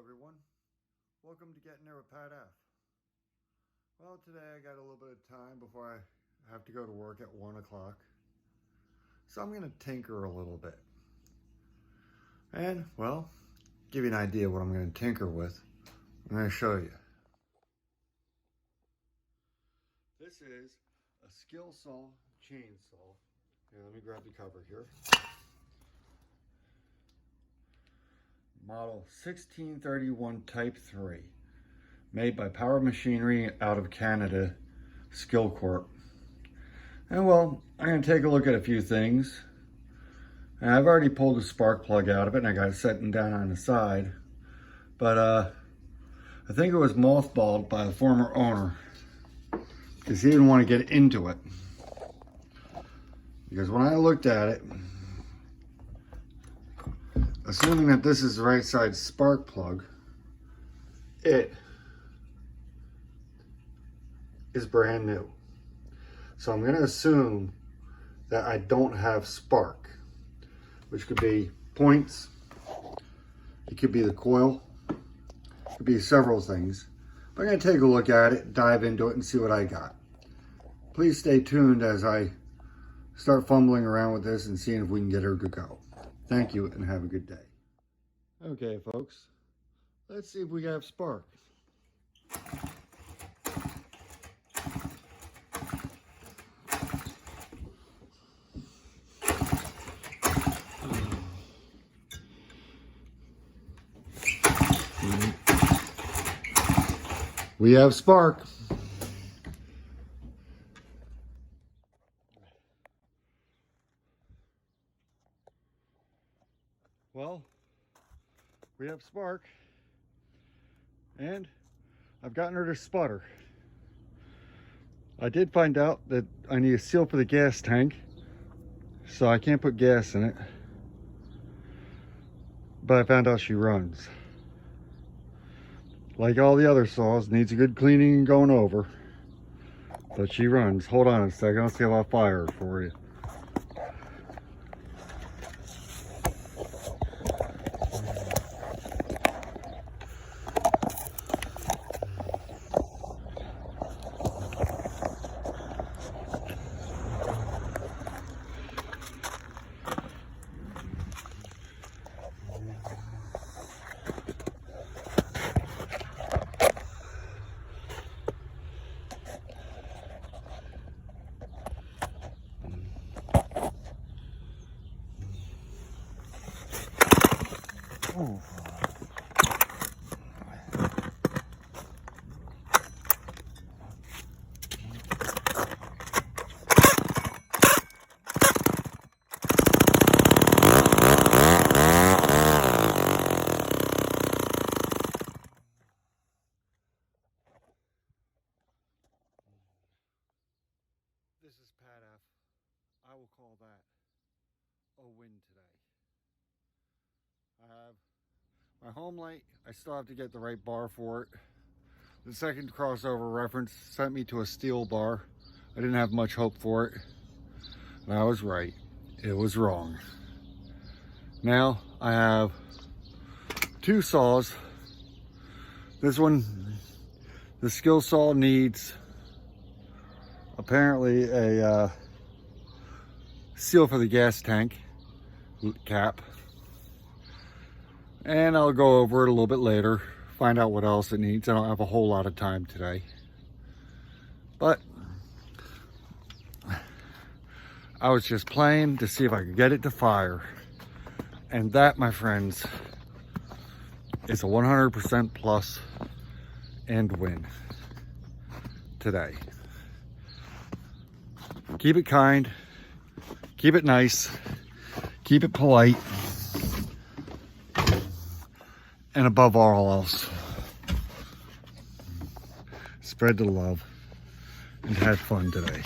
everyone. Welcome to Getting There with Pat F. Well, today I got a little bit of time before I have to go to work at 1 o'clock. So I'm going to tinker a little bit. And, well, give you an idea of what I'm going to tinker with. I'm going to show you. This is a skilsaw chainsaw. Here, let me grab the cover here. Model 1631 Type 3, made by Power Machinery out of Canada, Corp. And well, I'm going to take a look at a few things. And I've already pulled the spark plug out of it and I got it sitting down on the side. But I think it was mothballed by the former owner because he didn't want to get into it. Because when I looked at it, assuming that this is the right side spark plug, it is brand new. So I'm going to assume that I don't have spark, which could be points, it could be the coil, it could be several things. But I'm going to take a look at it, dive into it, and see what I got. Please stay tuned as I start fumbling around with this and seeing if we can get her to go. Thank you and have a good day. Okay, folks, let's see if we have spark. We have spark. Well, we have spark, and I've gotten her to sputter. I did find out that I need a seal for the gas tank, so I can't put gas in it, but I found out she runs. Like all the other saws, needs a good cleaning and going over, but she runs. Hold on a second, I'll see if I'll fire her for you. Oh. This is Pat F. I will call that a win today. I have my home light. I still have to get the right bar for it. The second crossover reference sent me to a steel bar. I didn't have much hope for it. And I was right. It was wrong. Now I have two saws. This one, the skilsaw, needs apparently a seal for the gas tank cap. And I'll go over it a little bit later, find out what else it needs. I don't have a whole lot of time today. But I was just playing to see if I could get it to fire. And that, my friends, is a 100% plus and win today. Keep it kind, keep it nice, keep it polite. And above all else, spread the love and have fun today.